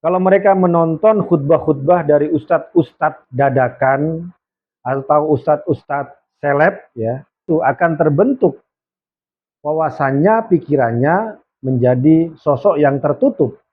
Kalau mereka menonton khutbah-khutbah dari ustadz-ustadz dadakan atau ustadz-ustadz seleb, ya, itu akan terbentuk wawasannya, pikirannya menjadi sosok yang tertutup.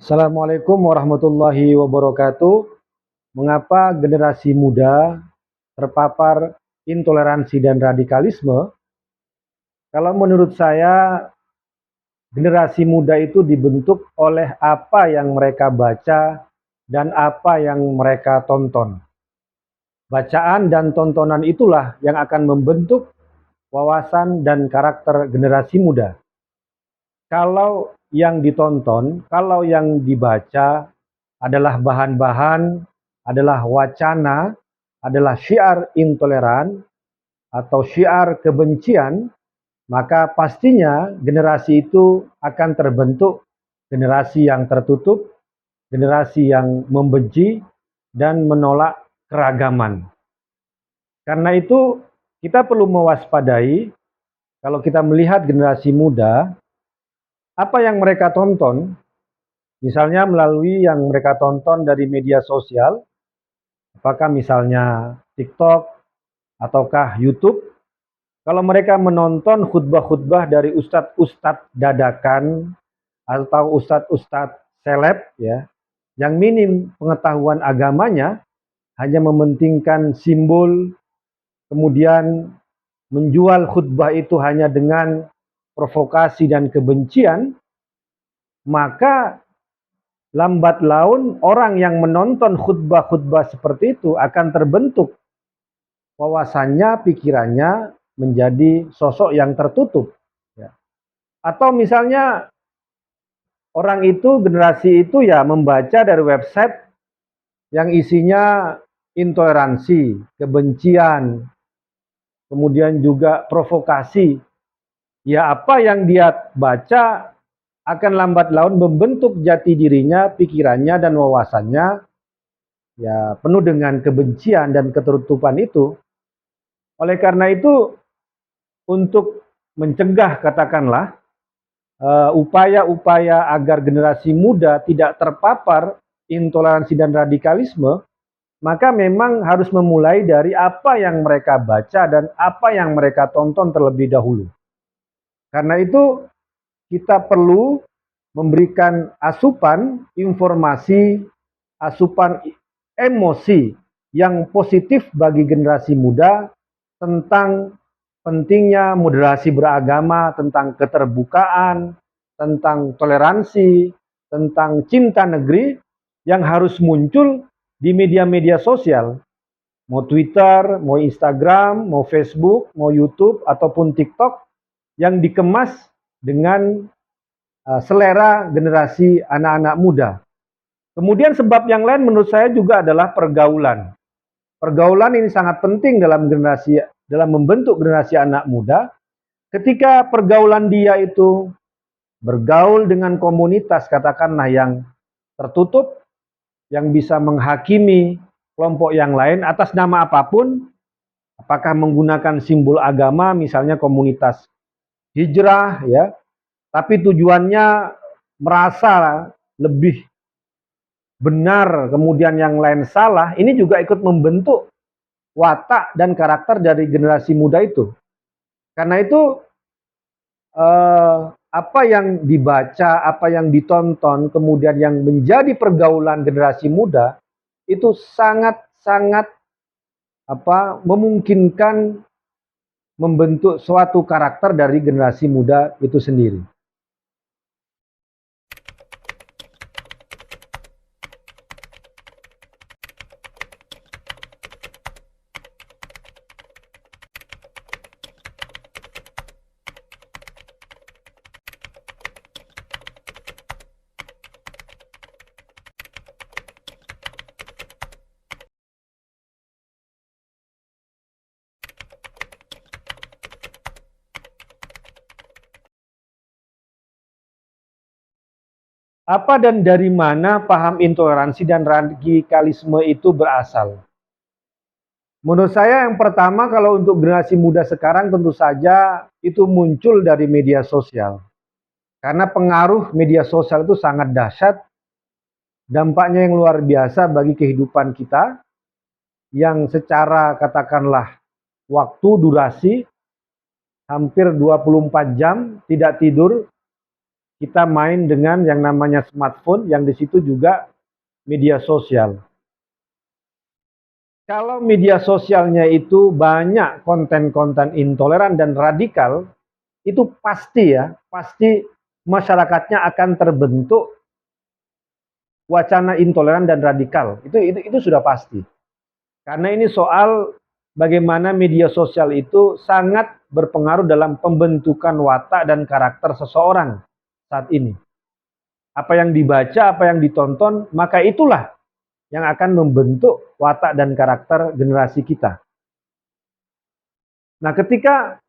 Assalamualaikum warahmatullahi wabarakatuh. Mengapa generasi muda terpapar intoleransi dan radikalisme? Kalau menurut saya, generasi muda itu dibentuk oleh apa yang mereka baca dan apa yang mereka tonton. Bacaan dan tontonan itulah yang akan membentuk wawasan dan karakter generasi muda. Kalau yang ditonton, kalau yang dibaca adalah bahan-bahan, adalah wacana, adalah syiar intoleran atau syiar kebencian, maka pastinya generasi itu akan terbentuk generasi yang tertutup, generasi yang membenci dan menolak keragaman. Karena itu kita perlu mewaspadai kalau kita melihat generasi muda, apa yang mereka tonton, misalnya melalui yang mereka tonton dari media sosial, apakah misalnya TikTok ataukah YouTube. Kalau mereka menonton khutbah-khutbah dari ustadz-ustadz dadakan atau ustadz-ustadz seleb, ya, yang minim pengetahuan agamanya, hanya mementingkan simbol, kemudian menjual khutbah itu hanya dengan provokasi dan kebencian, maka lambat laun orang yang menonton khutbah-khutbah seperti itu akan terbentuk wawasannya, pikirannya menjadi sosok yang tertutup. Ya. Atau misalnya orang itu, generasi itu ya membaca dari website yang isinya intoleransi, kebencian, kemudian juga provokasi. Ya, apa yang dia baca akan lambat laun membentuk jati dirinya, pikirannya dan wawasannya ya penuh dengan kebencian dan ketertutupan itu. Oleh karena itu, untuk mencegah katakanlah upaya-upaya agar generasi muda tidak terpapar intoleransi dan radikalisme, maka memang harus memulai dari apa yang mereka baca dan apa yang mereka tonton terlebih dahulu. Karena itu kita perlu memberikan asupan informasi, asupan emosi yang positif bagi generasi muda tentang pentingnya moderasi beragama, tentang keterbukaan, tentang toleransi, tentang cinta negeri yang harus muncul di media-media sosial. Mau Twitter, mau Instagram, mau Facebook, mau YouTube, ataupun TikTok yang dikemas dengan selera generasi anak-anak muda. Kemudian sebab yang lain menurut saya juga adalah pergaulan. Pergaulan ini sangat penting dalam membentuk generasi anak muda. Ketika pergaulan dia itu bergaul dengan komunitas katakanlah yang tertutup, yang bisa menghakimi kelompok yang lain atas nama apapun, apakah menggunakan simbol agama, misalnya komunitas hijrah, ya, tapi tujuannya merasa lebih benar, kemudian yang lain salah, ini juga ikut membentuk watak dan karakter dari generasi muda itu. Karena itu apa yang dibaca, apa yang ditonton, kemudian yang menjadi pergaulan generasi muda itu sangat-sangat memungkinkan membentuk suatu karakter dari generasi muda itu sendiri. Apa dan dari mana paham intoleransi dan radikalisme itu berasal? Menurut saya yang pertama, kalau untuk generasi muda sekarang tentu saja itu muncul dari media sosial. Karena pengaruh media sosial itu sangat dahsyat, dampaknya yang luar biasa bagi kehidupan kita, yang secara katakanlah waktu durasi hampir 24 jam tidak tidur, kita main dengan yang namanya smartphone, yang di situ juga media sosial. Kalau media sosialnya itu banyak konten-konten intoleran dan radikal, itu pasti masyarakatnya akan terbentuk wacana intoleran dan radikal. Itu sudah pasti. Karena ini soal bagaimana media sosial itu sangat berpengaruh dalam pembentukan watak dan karakter seseorang saat ini. Apa yang dibaca, apa yang ditonton, maka itulah yang akan membentuk watak dan karakter generasi kita. Nah, ketika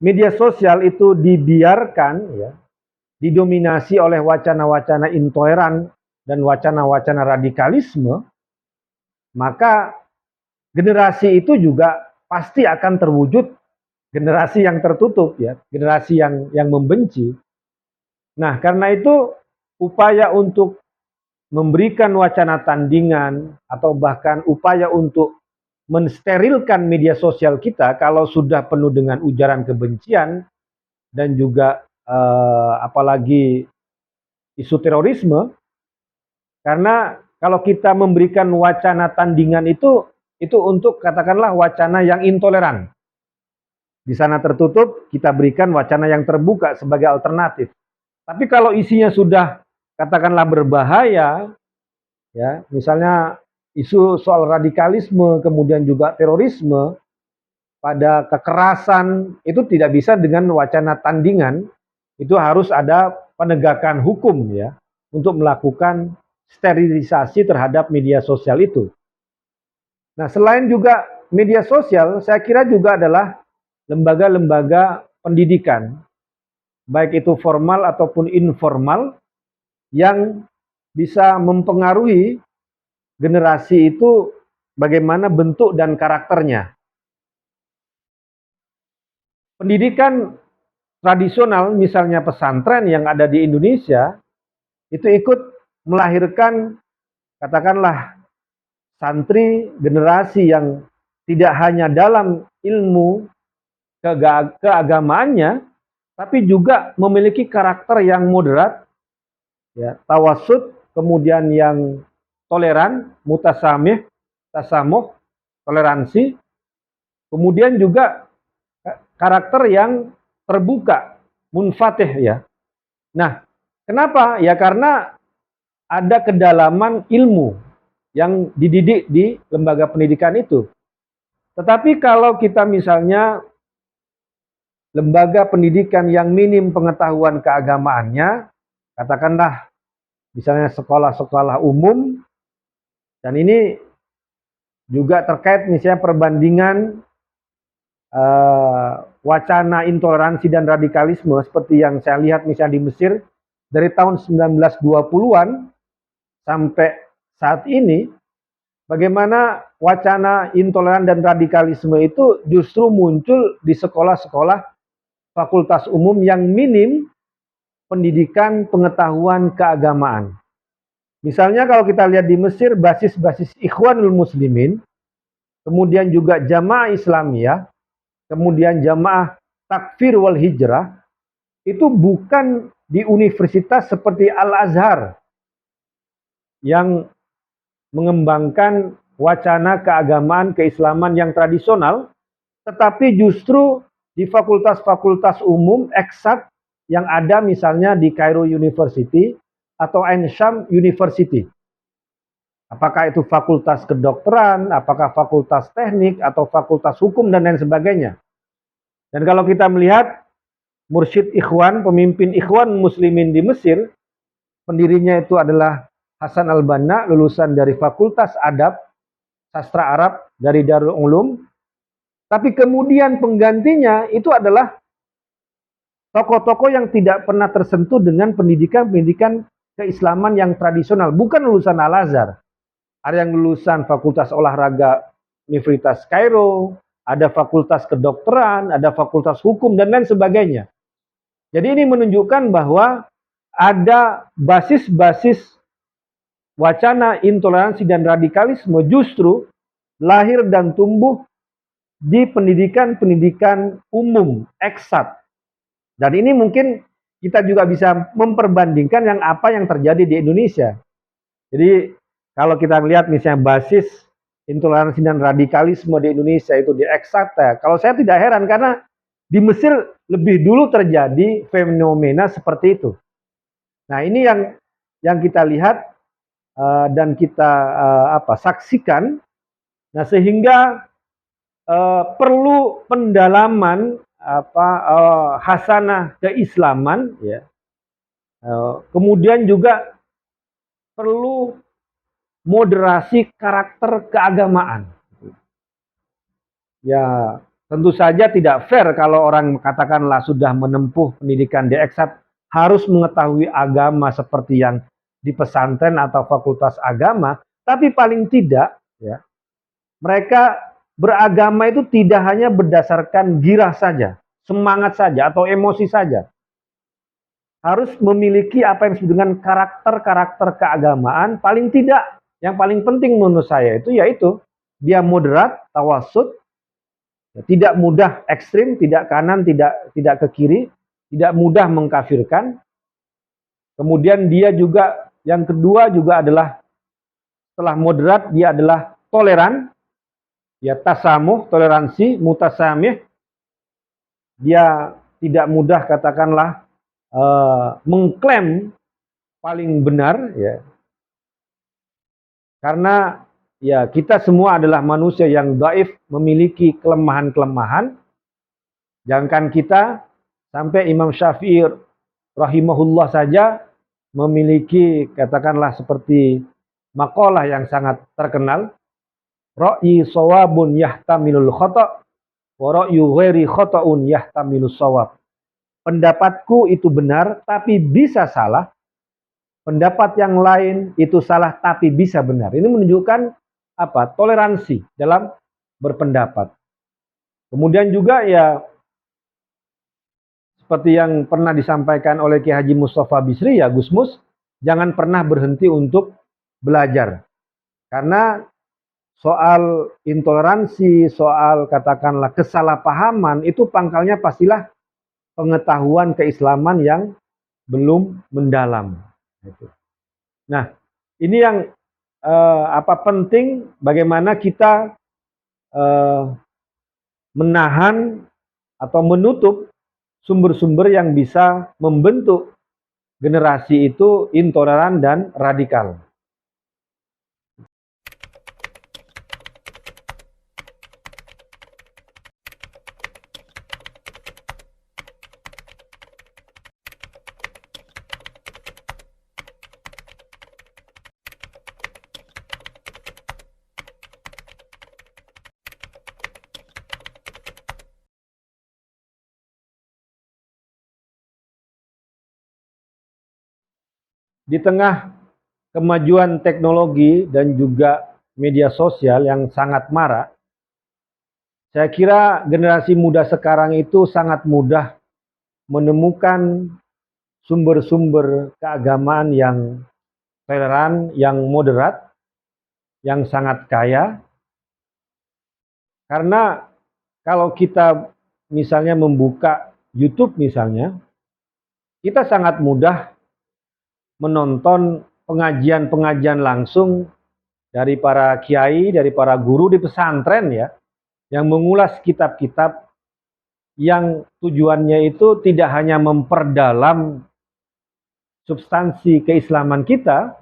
media sosial itu dibiarkan, ya, didominasi oleh wacana-wacana intoleran dan wacana-wacana radikalisme, maka generasi itu juga pasti akan terwujud generasi yang tertutup, ya, generasi yang membenci. Nah, karena itu upaya untuk memberikan wacana tandingan atau bahkan upaya untuk mensterilkan media sosial kita kalau sudah penuh dengan ujaran kebencian dan juga apalagi isu terorisme, karena kalau kita memberikan wacana tandingan itu untuk katakanlah wacana yang intoleran. Di sana tertutup, kita berikan wacana yang terbuka sebagai alternatif. Tapi kalau isinya sudah katakanlah berbahaya, ya, misalnya isu soal radikalisme, kemudian juga terorisme, pada kekerasan, itu tidak bisa dengan wacana tandingan, itu harus ada penegakan hukum, ya, untuk melakukan sterilisasi terhadap media sosial itu. Nah, selain juga media sosial, saya kira juga adalah lembaga-lembaga pendidikan, baik itu formal ataupun informal, yang bisa mempengaruhi generasi itu bagaimana bentuk dan karakternya. Pendidikan tradisional, misalnya pesantren yang ada di Indonesia, itu ikut melahirkan katakanlah santri generasi yang tidak hanya dalam ilmu keagamaannya, tapi juga memiliki karakter yang moderat, ya, tawasud, kemudian yang toleran, mutasamih, tasamuh, toleransi, kemudian juga karakter yang terbuka, munfatih, ya. Nah, kenapa? Ya karena ada kedalaman ilmu yang dididik di lembaga pendidikan itu. Tetapi kalau kita misalnya lembaga pendidikan yang minim pengetahuan keagamaannya, katakanlah misalnya sekolah-sekolah umum, dan ini juga terkait misalnya perbandingan wacana intoleransi dan radikalisme seperti yang saya lihat misalnya di Mesir dari tahun 1920-an sampai saat ini, bagaimana wacana intoleran dan radikalisme itu justru muncul di sekolah-sekolah fakultas umum yang minim pendidikan pengetahuan keagamaan. Misalnya kalau kita lihat di Mesir, basis-basis Ikhwanul Muslimin, kemudian juga Jamaah Islamiyah, kemudian Jamaah Takfir wal Hijrah, itu bukan di universitas seperti Al-Azhar yang mengembangkan wacana keagamaan keislaman yang tradisional, tetapi justru di fakultas-fakultas umum eksak yang ada misalnya di Cairo University atau Ain Shams University. Apakah itu fakultas kedokteran, apakah fakultas teknik, atau fakultas hukum, dan lain sebagainya. Dan kalau kita melihat mursyid Ikhwan, pemimpin Ikhwan Muslimin di Mesir, pendirinya itu adalah Hasan al-Banna, lulusan dari Fakultas Adab, Sastra Arab dari Darul Ulum. Tapi kemudian penggantinya itu adalah tokoh-tokoh yang tidak pernah tersentuh dengan pendidikan-pendidikan keislaman yang tradisional. Bukan lulusan Al-Azhar. Ada yang lulusan Fakultas Olahraga Universitas Kairo, ada fakultas kedokteran, ada fakultas hukum, dan lain sebagainya. Jadi ini menunjukkan bahwa ada basis-basis wacana intoleransi dan radikalisme justru lahir dan tumbuh di pendidikan-pendidikan umum, eksat. Dan ini mungkin kita juga bisa memperbandingkan yang apa yang terjadi di Indonesia. Jadi kalau kita lihat misalnya basis intoleransi dan radikalisme di Indonesia itu di eksakta, kalau saya tidak heran karena di Mesir lebih dulu terjadi fenomena seperti itu. Nah ini yang kita lihat dan kita saksikan. Nah sehingga perlu pendalaman hasanah keislaman, ya. Kemudian juga perlu moderasi karakter keagamaan. Ya, tentu saja tidak fair kalau orang katakanlah sudah menempuh pendidikan di eksat harus mengetahui agama seperti yang di pesantren atau fakultas agama, tapi paling tidak ya mereka beragama itu tidak hanya berdasarkan girah saja, semangat saja atau emosi saja. Harus memiliki apa yang disebut dengan karakter-karakter keagamaan, paling tidak yang paling penting menurut saya itu yaitu dia moderat, tawasud, tidak mudah ekstrim, tidak kanan, tidak ke kiri, tidak mudah mengkafirkan. Kemudian dia juga yang kedua juga adalah setelah moderat dia adalah toleran, ya tasamuh, toleransi, mutasamih. Dia tidak mudah katakanlah mengklaim paling benar, ya. Karena ya kita semua adalah manusia yang dhaif, memiliki kelemahan-kelemahan. Jangankan kita, sampai Imam Syafi'i rahimahullah saja memiliki katakanlah seperti makalah yang sangat terkenal, ra'yi shawabun yahtamilul khata' wa ra'yu ghairi khata'un yahtamilus shawab. Pendapatku itu benar tapi bisa salah. Pendapat yang lain itu salah tapi bisa benar. Ini menunjukkan apa? Toleransi dalam berpendapat. Kemudian juga ya seperti yang pernah disampaikan oleh Ki Haji Mustafa Bisri, ya Gusmus, jangan pernah berhenti untuk belajar. Karena soal intoleransi, soal katakanlah kesalahpahaman, itu pangkalnya pastilah pengetahuan keislaman yang belum mendalam. Nah, ini yang penting bagaimana kita menahan atau menutup sumber-sumber yang bisa membentuk generasi itu intoleran dan radikal. Di tengah kemajuan teknologi dan juga media sosial yang sangat marak, saya kira generasi muda sekarang itu sangat mudah menemukan sumber-sumber keagamaan yang toleran, yang moderat, yang sangat kaya. Karena kalau kita misalnya membuka YouTube misalnya, kita sangat mudah menonton pengajian-pengajian langsung dari para kiai, dari para guru di pesantren ya, yang mengulas kitab-kitab yang tujuannya itu tidak hanya memperdalam substansi keislaman kita,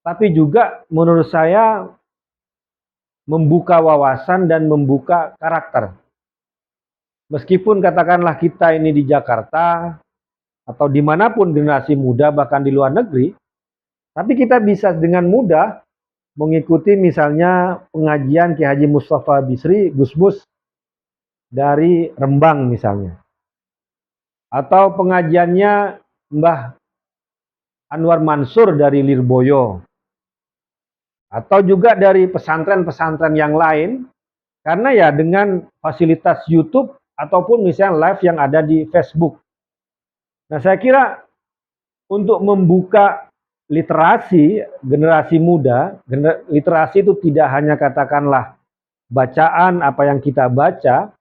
tapi juga menurut saya membuka wawasan dan membuka karakter. Meskipun katakanlah kita ini di Jakarta atau dimanapun generasi muda bahkan di luar negeri, tapi kita bisa dengan mudah mengikuti misalnya pengajian Ki Haji Mustafa Bisri, Gus Mus dari Rembang misalnya. Atau pengajiannya Mbah Anwar Mansur dari Lirboyo. Atau juga dari pesantren-pesantren yang lain. Karena ya dengan fasilitas YouTube ataupun misalnya live yang ada di Facebook. Nah saya kira untuk membuka literasi generasi muda, literasi itu tidak hanya katakanlah bacaan apa yang kita baca,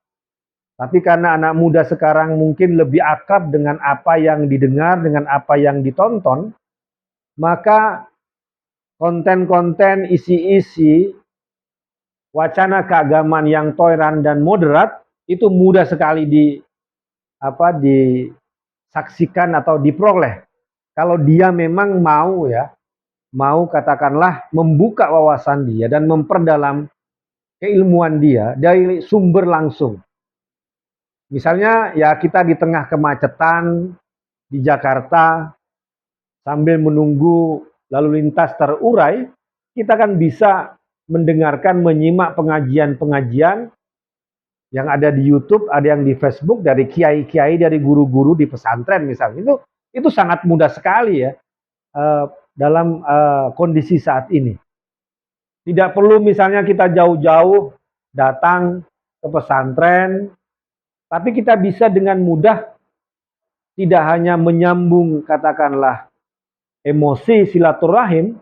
tapi karena anak muda sekarang mungkin lebih akrab dengan apa yang didengar, dengan apa yang ditonton, maka konten-konten, isi-isi, wacana keagamaan yang toleran dan moderat itu mudah sekali disaksikan atau diperoleh. Kalau dia memang mau katakanlah membuka wawasan dia dan memperdalam keilmuan dia dari sumber langsung. Misalnya ya kita di tengah kemacetan di Jakarta sambil menunggu lalu lintas terurai, kita kan bisa mendengarkan, menyimak pengajian-pengajian yang ada di YouTube, ada yang di Facebook dari kiai-kiai, dari guru-guru di pesantren misalnya. Itu sangat mudah sekali ya dalam kondisi saat ini. Tidak perlu misalnya kita jauh-jauh datang ke pesantren, tapi kita bisa dengan mudah tidak hanya menyambung katakanlah emosi silaturahim,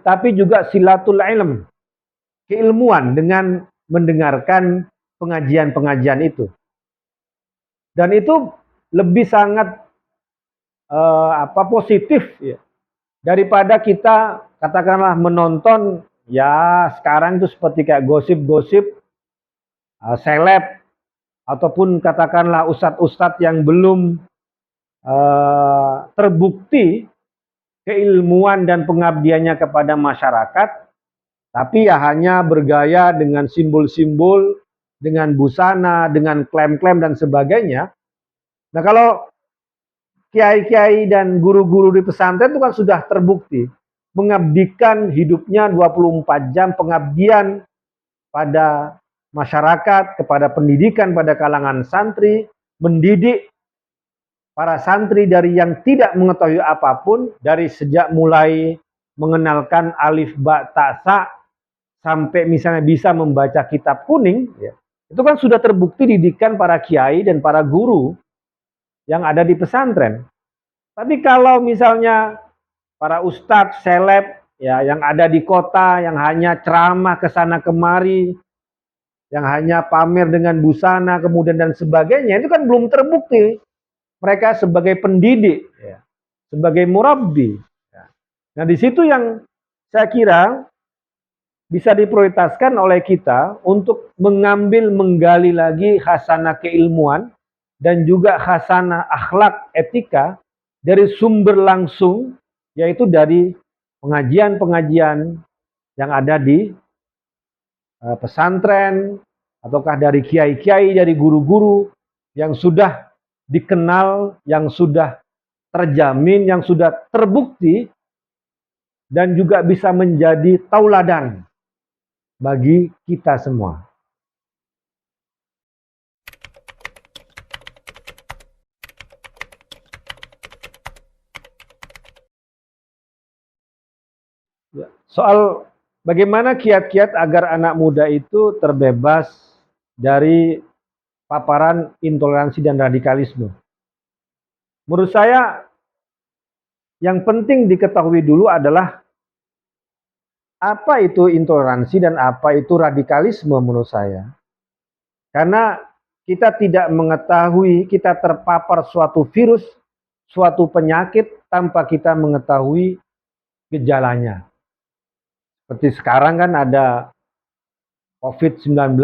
tapi juga silatul ilm, keilmuan dengan mendengarkan pengajian-pengajian itu. Dan itu lebih sangat positif ya, daripada kita katakanlah menonton ya sekarang itu seperti kayak gosip-gosip seleb ataupun katakanlah ustadz-ustadz yang belum terbukti keilmuan dan pengabdiannya kepada masyarakat, tapi ya hanya bergaya dengan simbol-simbol, dengan busana, dengan klaim-klaim dan sebagainya. Nah kalau kiai-kiai dan guru-guru di pesantren itu kan sudah terbukti mengabdikan hidupnya 24 jam pengabdian pada masyarakat, kepada pendidikan pada kalangan santri, mendidik para santri dari yang tidak mengetahui apapun, dari sejak mulai mengenalkan alif ba ta sa sampai misalnya bisa membaca kitab kuning ya. Itu kan sudah terbukti didikan para kiai dan para guru yang ada di pesantren. Tapi kalau misalnya para ustadz, seleb ya yang ada di kota yang hanya ceramah ke sana kemari, yang hanya pamer dengan busana kemudian dan sebagainya, itu kan belum terbukti mereka sebagai pendidik ya, sebagai murabbi ya. Nah di situ yang saya kira bisa diprioritaskan oleh kita untuk mengambil, menggali lagi khasanah keilmuan dan juga khasanah akhlak etika dari sumber langsung, yaitu dari pengajian-pengajian yang ada di pesantren, ataukah dari kiai-kiai, dari guru-guru yang sudah dikenal, yang sudah terjamin, yang sudah terbukti, dan juga bisa menjadi tauladan bagi kita semua. Soal bagaimana kiat-kiat agar anak muda itu terbebas dari paparan intoleransi dan radikalisme. Menurut saya yang penting diketahui dulu adalah apa itu intoleransi dan apa itu radikalisme menurut saya. Karena kita tidak mengetahui, kita terpapar suatu virus, suatu penyakit tanpa kita mengetahui gejalanya. Seperti sekarang kan ada COVID-19,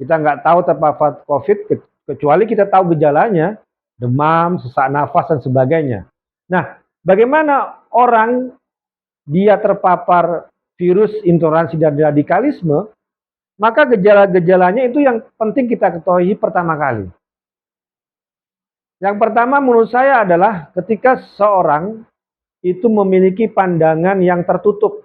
kita nggak tahu terpapar COVID kecuali kita tahu gejalanya, demam, sesak nafas, dan sebagainya. Nah, bagaimana orang dia terpapar virus intoleransi dan radikalisme, maka gejala-gejalanya itu yang penting kita ketahui pertama kali. Yang pertama menurut saya adalah ketika seorang itu memiliki pandangan yang tertutup,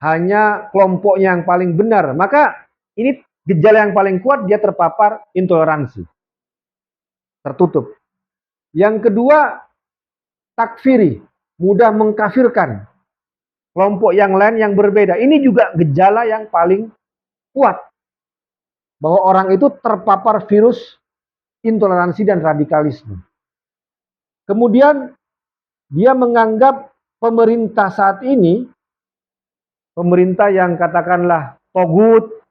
hanya kelompoknya yang paling benar, maka ini gejala yang paling kuat, dia terpapar intoleransi, tertutup. Yang kedua, takfiri, mudah mengkafirkan kelompok yang lain yang berbeda. Ini juga gejala yang paling kuat, bahwa orang itu terpapar virus intoleransi dan radikalisme. Kemudian dia menganggap pemerintah saat ini, pemerintah yang katakanlah togut,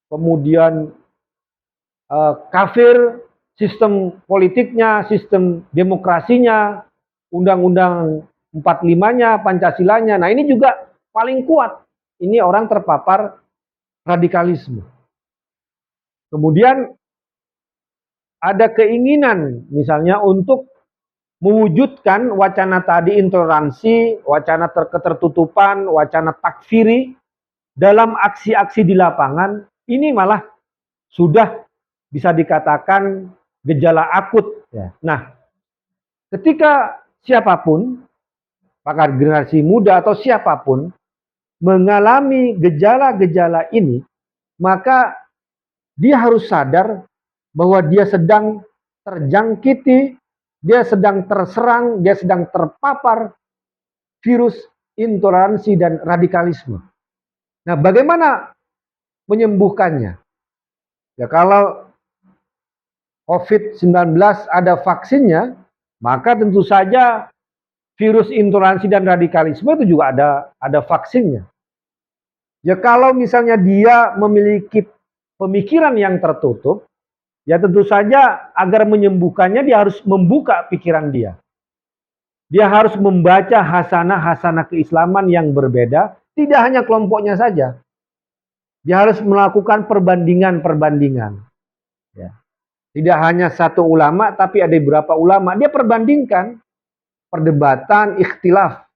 kemudian kafir, sistem politiknya, sistem demokrasinya, undang-undang 45-nya, Pancasilanya. Nah, ini juga paling kuat. Ini orang terpapar radikalisme. Kemudian ada keinginan misalnya untuk mewujudkan wacana tadi, intoleransi, wacana ketertutupan, wacana takfiri dalam aksi-aksi di lapangan. Ini malah sudah bisa dikatakan gejala akut. Nah, ketika siapapun, pakar generasi muda atau siapapun mengalami gejala-gejala ini, maka dia harus sadar bahwa dia sedang terjangkiti, dia sedang terserang, dia sedang terpapar virus intoleransi dan radikalisme. Nah, bagaimana menyembuhkannya? Ya, kalau COVID-19 ada vaksinnya, maka tentu saja virus intoleransi dan radikalisme itu juga ada vaksinnya. Ya, kalau misalnya dia memiliki pemikiran yang tertutup, ya tentu saja agar menyembuhkannya dia harus membuka pikiran dia. Dia harus membaca hasanah-hasanah keislaman yang berbeda, tidak hanya kelompoknya saja. Dia harus melakukan perbandingan-perbandingan. Ya. Tidak hanya satu ulama, tapi ada beberapa ulama. Dia perbandingkan, perdebatan, ikhtilaf.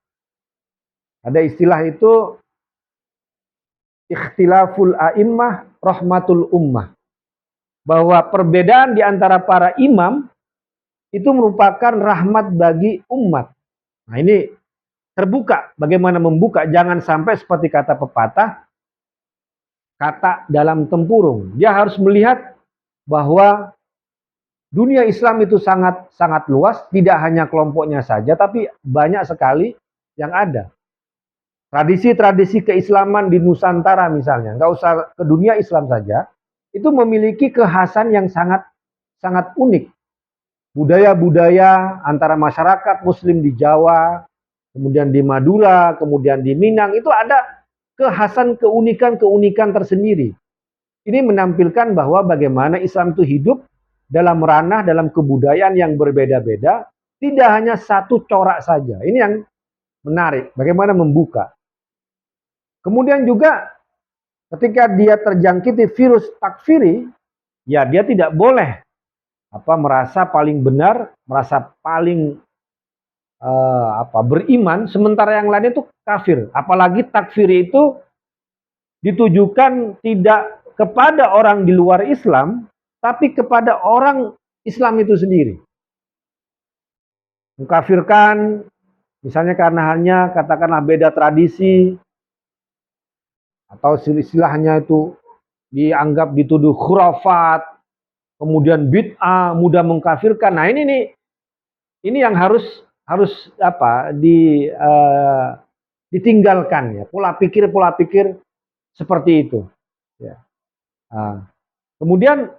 Ada istilah itu, ikhtilaful a'immah, rahmatul ummah. Bahwa perbedaan di antara para imam itu merupakan rahmat bagi umat. Nah, ini terbuka. Bagaimana membuka? Jangan sampai seperti kata pepatah, kata dalam tempurung. Dia harus melihat bahwa dunia Islam itu sangat luas, tidak hanya kelompoknya saja, tapi banyak sekali yang ada. Tradisi-tradisi keislaman di Nusantara misalnya, nggak usah ke dunia Islam saja, itu memiliki kekhasan yang sangat unik. Budaya-budaya antara masyarakat Muslim di Jawa, kemudian di Madura, kemudian di Minang, itu ada kekhasan, keunikan-keunikan tersendiri. Ini menampilkan bahwa bagaimana Islam itu hidup dalam ranah, dalam kebudayaan yang berbeda-beda, tidak hanya satu corak saja. Ini yang menarik, bagaimana membuka. Kemudian juga ketika dia terjangkiti virus takfiri, ya dia tidak boleh merasa paling benar, merasa paling beriman, sementara yang lain itu kafir. Apalagi takfiri itu ditujukan tidak kepada orang di luar Islam, tapi kepada orang Islam itu sendiri. Mengkafirkan, misalnya karena hanya katakanlah beda tradisi, atau istilahnya itu dianggap dituduh khurafat, kemudian bid'ah, mudah mengkafirkan. Nah, ini yang harus ditinggalkan ya, pola pikir seperti itu. Ya. Nah, kemudian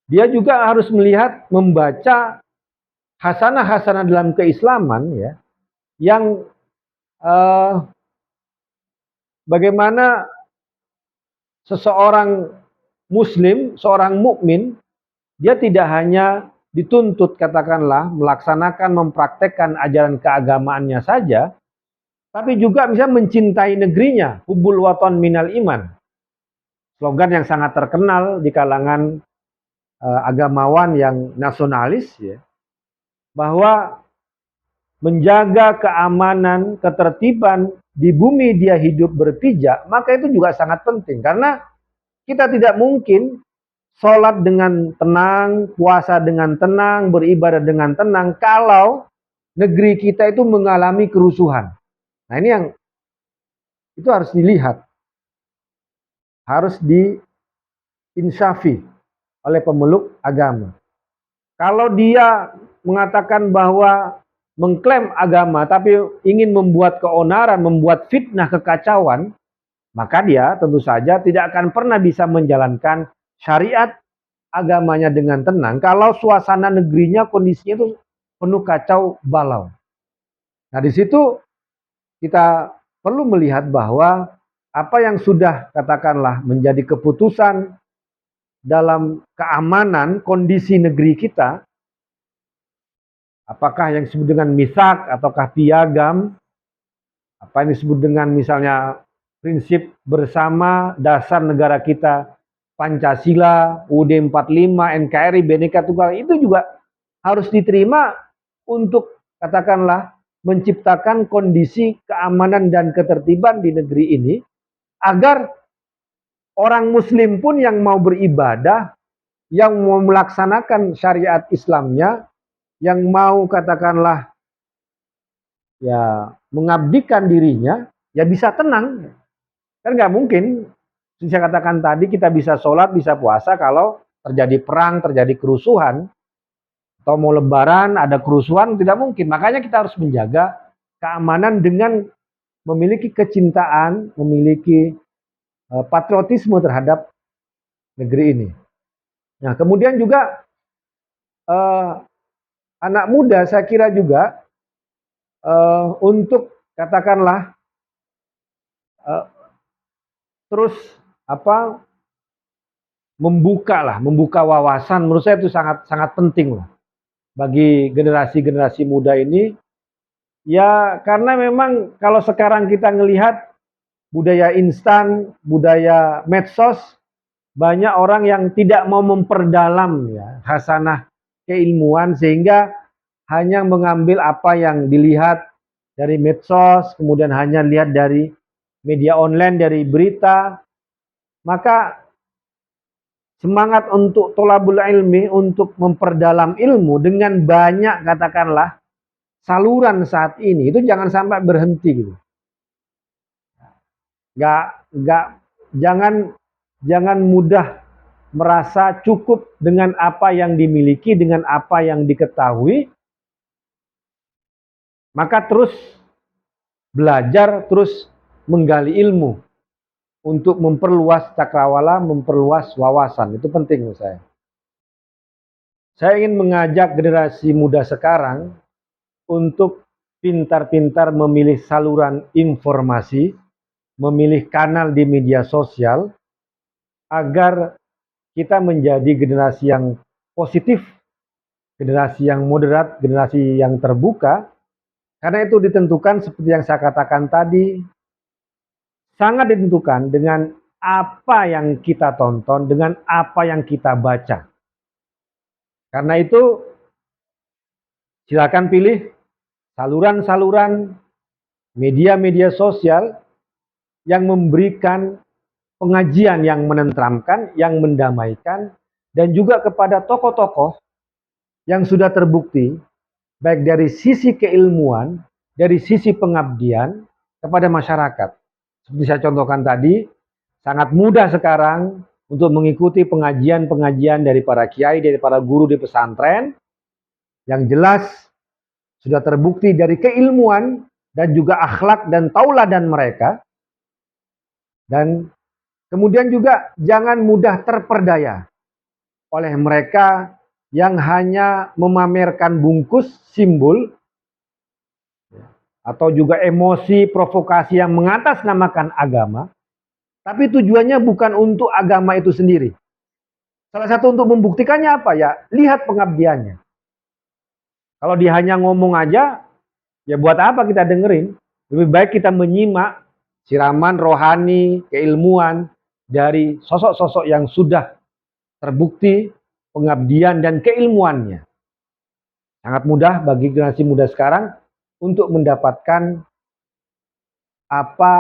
dia juga harus melihat, membaca hasanah-hasanah dalam keislaman ya, yang eh, bagaimana seseorang muslim, seorang mukmin, dia tidak hanya dituntut katakanlah melaksanakan, mempraktekkan ajaran keagamaannya saja, tapi juga bisa mencintai negerinya. Hubbul waton minal iman. Slogan yang sangat terkenal di kalangan agamawan yang nasionalis ya, bahwa menjaga keamanan, ketertiban di bumi dia hidup berpijak, maka itu juga sangat penting. Karena kita tidak mungkin sholat dengan tenang, puasa dengan tenang, beribadah dengan tenang, kalau negeri kita itu mengalami kerusuhan. Nah ini yang itu harus dilihat, harus diinsafi oleh pemeluk agama. Kalau dia mengatakan bahwa mengklaim agama tapi ingin membuat keonaran, membuat fitnah, kekacauan, maka dia tentu saja tidak akan pernah bisa menjalankan syariat agamanya dengan tenang kalau suasana negerinya kondisinya itu penuh kacau balau. Nah, di situ kita perlu melihat bahwa apa yang sudah katakanlah menjadi keputusan dalam keamanan kondisi negeri kita, apakah yang disebut dengan misak ataukah piagam, apa yang disebut dengan misalnya prinsip bersama dasar negara kita, Pancasila, UUD 45, NKRI, Bhinneka Tunggal, itu juga harus diterima untuk katakanlah menciptakan kondisi keamanan dan ketertiban di negeri ini, agar orang muslim pun yang mau beribadah, yang mau melaksanakan syariat Islamnya, yang mau katakanlah ya mengabdikan dirinya, ya bisa tenang. Kan nggak mungkin, saya katakan tadi, kita bisa sholat, bisa puasa kalau terjadi perang, terjadi kerusuhan, atau mau lebaran ada kerusuhan, tidak mungkin. Makanya kita harus menjaga keamanan dengan memiliki kecintaan, memiliki patriotisme terhadap negeri ini. Nah, kemudian juga anak muda saya kira juga untuk katakanlah terus membuka wawasan, menurut saya itu sangat sangat penting lah bagi generasi-generasi muda ini. Ya karena memang kalau sekarang kita ngelihat budaya instan, budaya medsos, banyak orang yang tidak mau memperdalam ya hasanah keilmuan, sehingga hanya mengambil apa yang dilihat dari medsos, kemudian hanya lihat dari media online, dari berita. Maka semangat untuk tolabul ilmi, untuk memperdalam ilmu dengan banyak katakanlah saluran saat ini, itu jangan sampai berhenti gitu. Nggak, jangan mudah merasa cukup dengan apa yang dimiliki, dengan apa yang diketahui, maka terus belajar, terus menggali ilmu untuk memperluas cakrawala, memperluas wawasan. Itu penting menurut saya. Saya ingin mengajak generasi muda sekarang untuk pintar-pintar memilih saluran informasi, memilih kanal di media sosial, agar kita menjadi generasi yang positif, generasi yang moderat, generasi yang terbuka. Karena itu ditentukan seperti yang saya katakan tadi, sangat ditentukan dengan apa yang kita tonton, dengan apa yang kita baca. Karena itu silakan pilih saluran-saluran media-media sosial yang memberikan pengajian yang menenteramkan, yang mendamaikan, dan juga kepada tokoh-tokoh yang sudah terbukti, baik dari sisi keilmuan, dari sisi pengabdian kepada masyarakat. Seperti saya contohkan tadi, sangat mudah sekarang untuk mengikuti pengajian-pengajian dari para kiai, dari para guru di pesantren, yang jelas sudah terbukti dari keilmuan dan juga akhlak dan tauladan mereka. Dan kemudian juga jangan mudah terperdaya oleh mereka yang hanya memamerkan bungkus simbol atau juga emosi provokasi yang mengatasnamakan agama, tapi tujuannya bukan untuk agama itu sendiri. Salah satu untuk membuktikannya apa ya? Lihat pengabdiannya. Kalau dia hanya ngomong aja, ya buat apa kita dengerin? Lebih baik kita menyimak siraman rohani, keilmuan dari sosok-sosok yang sudah terbukti pengabdian dan keilmuannya. Sangat mudah bagi generasi muda sekarang untuk mendapatkan apa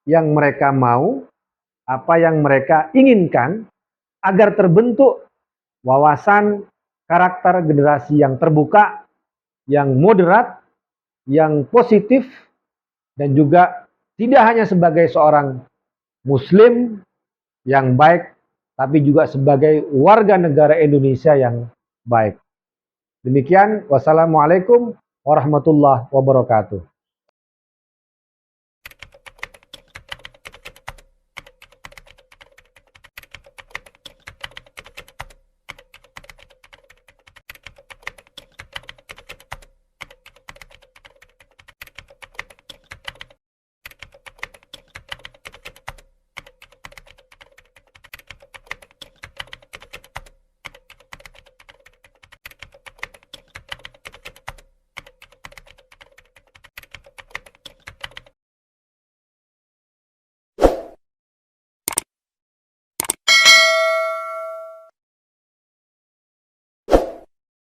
yang mereka mau, apa yang mereka inginkan, agar terbentuk wawasan karakter generasi yang terbuka, yang moderat, yang positif, dan juga tidak hanya sebagai seorang muslim yang baik, tapi juga sebagai warga negara Indonesia yang baik. Demikian, wassalamualaikum warahmatullahi wabarakatuh.